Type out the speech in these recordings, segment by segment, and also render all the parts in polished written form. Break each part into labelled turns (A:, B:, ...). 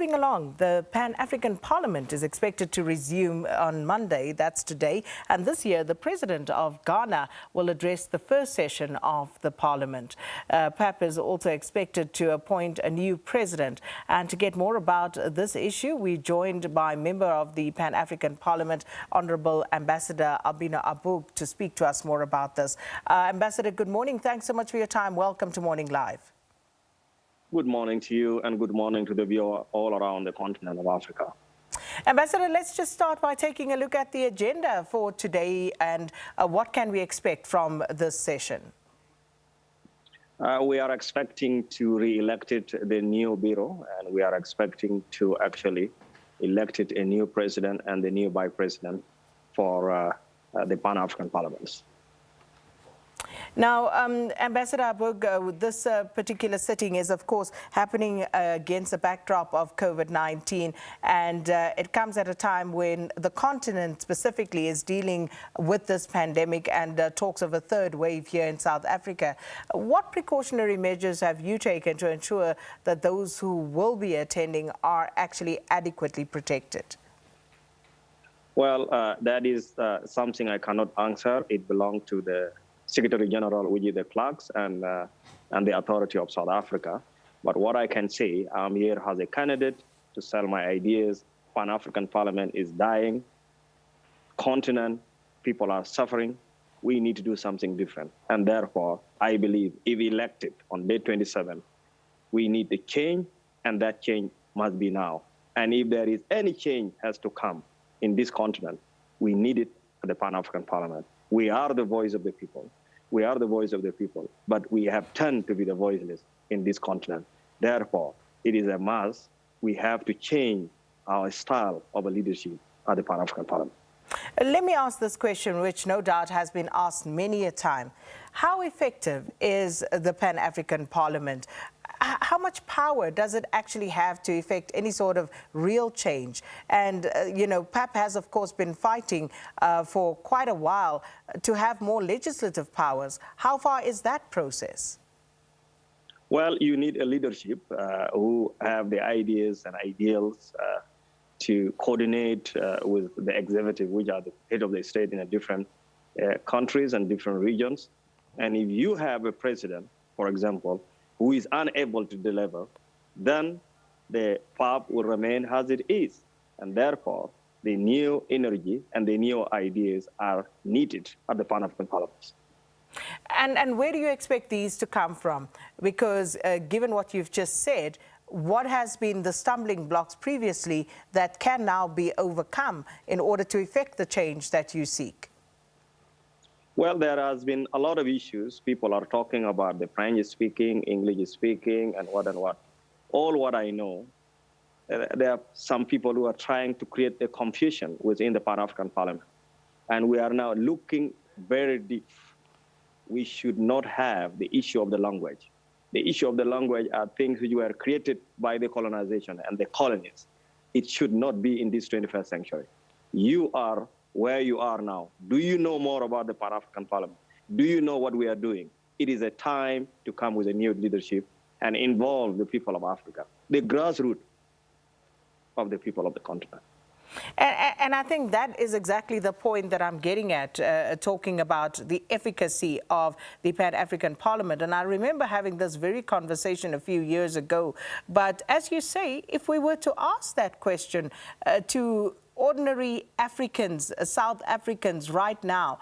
A: moving along, the Pan-African Parliament is expected to resume on Monday, that's today, and this year the President of Ghana will address the first session of the Parliament. PAP is also expected to appoint a new president, and to get more about this issue, we're joined by member of the Pan-African Parliament, Honourable Ambassador Albino Aboug, to speak to us more about this. Ambassador, good morning. Thanks so much for your time. Welcome to Morning Live.
B: Good morning to you and good morning to the viewer all around the continent of Africa.
A: Ambassador, let's just start by taking a look at the agenda for today and what can we expect from this session?
B: We are expecting to re-elect the new bureau, and we are expecting to actually elect a new president and the new vice president for the Pan-African parliaments.
A: Now, Ambassador Aboug, this particular sitting is, of course, happening against the backdrop of COVID-19, and it comes at a time when the continent specifically is dealing with this pandemic and talks of a third wave here in South Africa. What precautionary measures have you taken to ensure that those who will be attending are actually adequately protected?
B: Well, that is something I cannot answer. It belongs to the Secretary General, which is the clerks and the authority of South Africa. But what I can say, I'm here as a candidate to sell my ideas. Pan-African Parliament is dying. Continent, people are suffering. We need to do something different. And therefore, I believe if elected on day 27, we need a change, and that change must be now. And if there is any change has to come in this continent, we need it at the Pan-African Parliament. We are the voice of the people. We are the voice of the people, but we have turned to be the voiceless in this continent. Therefore, it is a must. We have to change our style of leadership at the Pan-African Parliament.
A: Let me ask this question, which no doubt has been asked many a time. How effective is the Pan-African Parliament? How much power does it actually have to effect any sort of real change? And, you know, PAP has, of course, been fighting for quite a while to have more legislative powers. How far is that process?
B: Well, you need a leadership who have the ideas and ideals to coordinate with the executive, which are the head of the state in different countries and different regions. And if you have a president, for example, who is unable to deliver, then the PAP will remain as it is. And therefore, the new energy and the new ideas are needed at the Pan-African Parliament.
A: And where do you expect these to come from? Because given what you've just said, what has been the stumbling blocks previously that can now be overcome in order to effect the change that you seek?
B: Well, there has been a lot of issues. People are talking about the French speaking, English speaking, and what and what. All what I know, there are some people who are trying to create a confusion within the Pan-African Parliament. And we are now looking very deep. We should not have the issue of the language. The issue of the language are things which were created by the colonization and the colonies. It should not be in this 21st century. You are where you are now. Do you know more about the Pan-African Parliament? Do you know what we are doing? It is a time to come with a new leadership and involve the people of Africa, the grassroots of the people of the continent.
A: And I think that is exactly the point that I'm getting at, talking about the efficacy of the Pan-African Parliament. And I remember having this very conversation a few years ago. But as you say, if we were to ask that question to ordinary Africans, South Africans right now,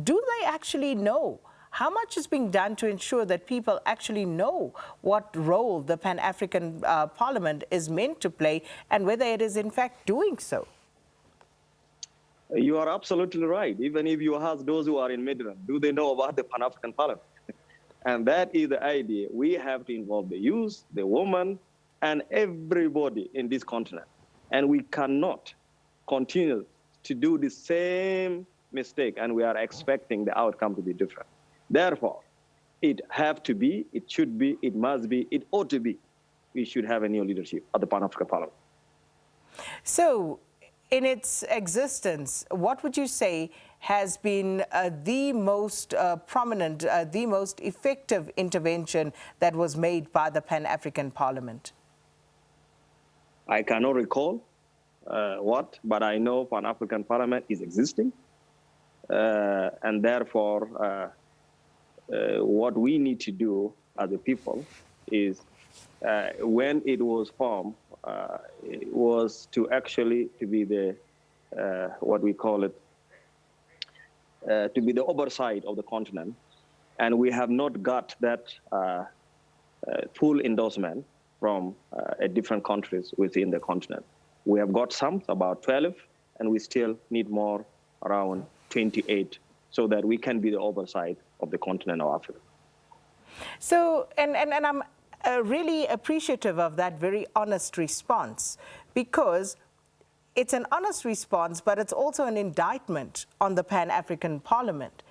A: do they actually know how much is being done to ensure that people actually know what role the Pan-African Parliament is meant to play and whether it is in fact doing so?
B: You are absolutely right. Even if you ask those who are in Medina, do they know about the Pan-African Parliament? And that is the idea. We have to involve the youth, the women, and everybody in this continent. And we cannot continue to do the same mistake, and we are expecting the outcome to be different. Therefore, it have to be, it should be, it must be, it ought to be. We should have a new leadership at the Pan-African Parliament.
A: So, in its existence, what would you say has been the most prominent, the most effective intervention that was made by the Pan-African Parliament?
B: I cannot recall what, but I know Pan-African Parliament is existing. And therefore, what we need to do as a people is, when it was formed, it was to actually to be the, what we call it, to be the oversight of the continent. And we have not got that full endorsement from different countries within the continent. We have got some, about 12, and we still need more, around 28, so that we can be the oversight of the continent of Africa.
A: So, and I'm really appreciative of that very honest response, because it's an honest response, but it's also an indictment on the Pan-African Parliament.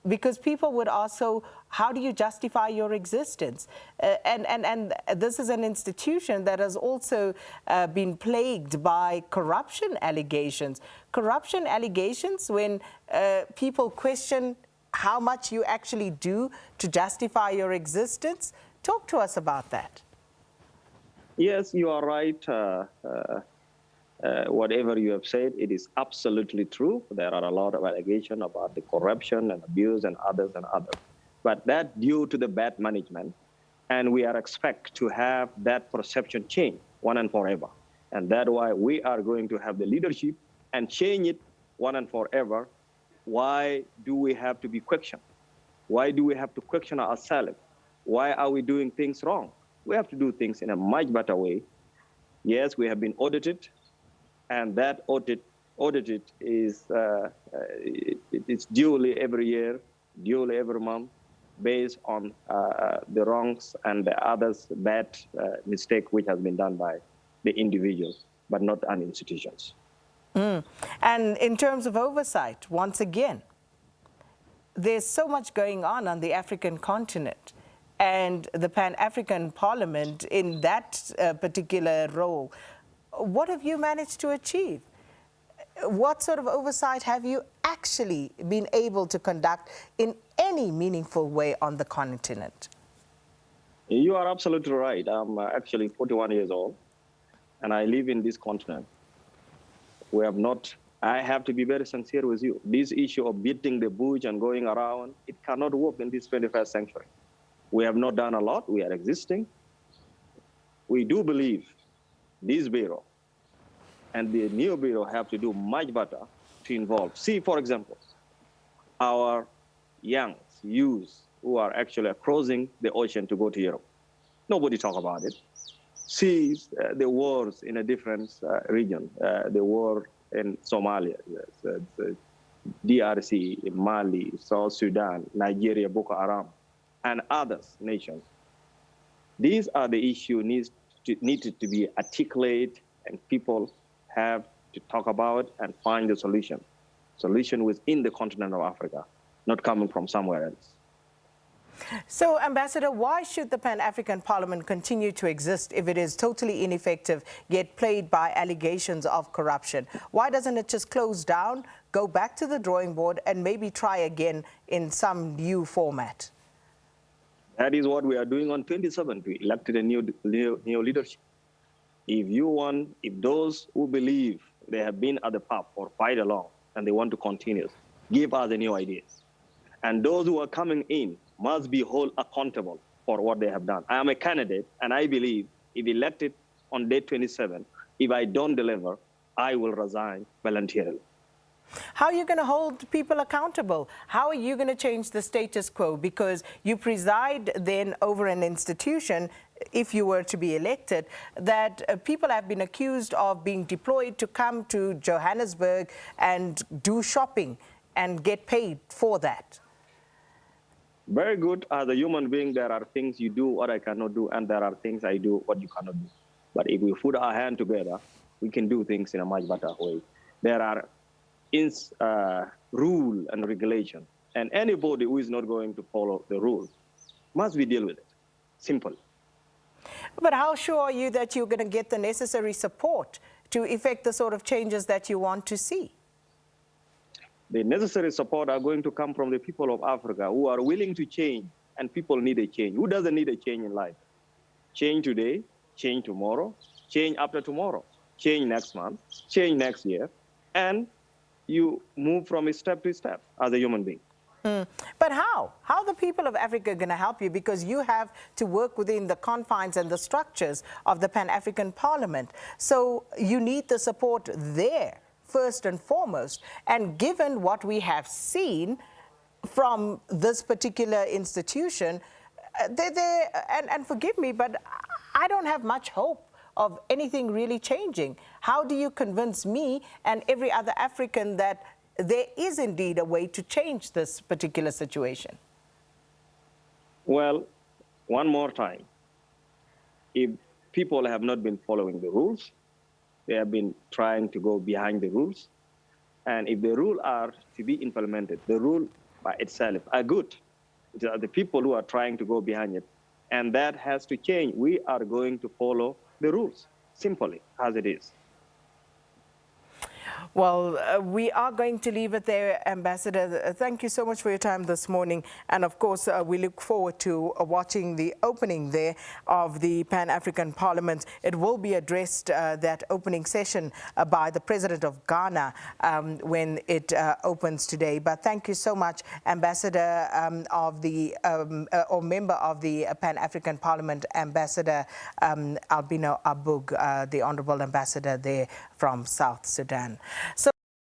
A: Because people would ask, so how do you justify your existence? And this is an institution that has also been plagued by corruption allegations. Corruption allegations when people question how much you actually do to justify your existence. Talk to us about that.
B: Yes, you are right. Whatever you have said, it is absolutely true. There are a lot of allegations about the corruption and abuse and others. But that due to the bad management, and we are expect to have that perception change one and forever. And that's why we are going to have the leadership and change it one and forever. Why do we have to be questioned? Why do we have to question ourselves? Why are we doing things wrong? We have to do things in a much better way. Yes, we have been audited. And that audit is it's duly every year, duly every month, based on the wrongs and the others bad mistake which has been done by the individuals, but not an institutions.
A: And in terms of oversight, once again, there's so much going on the African continent, and the Pan-African Parliament in that particular role. What have you managed to achieve? What sort of oversight have you actually been able to conduct in any meaningful way on the continent?
B: You are absolutely right. I'm actually 41 years old, and I live in this continent. We have not, I have to be very sincere with you. This issue of beating the bush and going around, it cannot work in this 21st century. We have not done a lot. We are existing. We do believe this bureau and the new bureau have to do much better to involve. See, for example, our young youth who are actually crossing the ocean to go to Europe. Nobody talk about it. See the wars in a different region, the war in Somalia, DRC, Mali, South Sudan, Nigeria, Boko Haram, and others nations. These are the issues needed to be articulated, and people have to talk about and find the solution within the continent of Africa, not coming from somewhere else.
A: So, Ambassador, why should the Pan-African Parliament continue to exist if it is totally ineffective, yet plagued by allegations of corruption? Why doesn't it just close down, go back to the drawing board, and maybe try again in some new format?
B: That is what we are doing on 27th. We elected a new leadership. If those who believe they have been at the PAP or fight along and they want to continue, give us the new ideas. And those who are coming in must be held accountable for what they have done. I am a candidate, and I believe if elected on day 27, if I don't deliver, I will resign voluntarily.
A: How are you going to hold people accountable? How are you going to change the status quo? Because you preside then over an institution, if you were to be elected, that people have been accused of being deployed to come to Johannesburg and do shopping and get paid for that.
B: Very good. As a human being, there are things you do what I cannot do, and there are things I do what you cannot do. But if we put our hand together, we can do things in a much better way. There are rule and regulation, and anybody who is not going to follow the rules must be dealt with it. Simple.
A: But how sure are you that you're going to get the necessary support to effect the sort of changes that you want to see?
B: The necessary support are going to come from the people of Africa who are willing to change, and people need a change. Who doesn't need a change in life? Change today, change tomorrow, change after tomorrow, change next month, change next year, and you move from step to step as a human being.
A: But how? How are the people of Africa going to help you? Because you have to work within the confines and the structures of the Pan-African Parliament. So you need the support there, first and foremost. And given what we have seen from this particular institution, and forgive me, but I don't have much hope of anything really changing. How do you convince me and every other African that there is indeed a way to change this particular situation?
B: Well, one more time, if people have not been following the rules, they have been trying to go behind the rules, and if the rules are to be implemented, the rule by itself are good. It are the people who are trying to go behind it, and that has to change. We are going to follow the rules, simply as it is.
A: Well, we are going to leave it there, Ambassador. Thank you so much for your time this morning. And of course, we look forward to watching the opening there of the Pan-African Parliament. It will be addressed, that opening session, by the President of Ghana when it opens today. But thank you so much, Ambassador of the, or member of the Pan-African Parliament, Ambassador Albino Aboug, the Honourable Ambassador there from South Sudan. So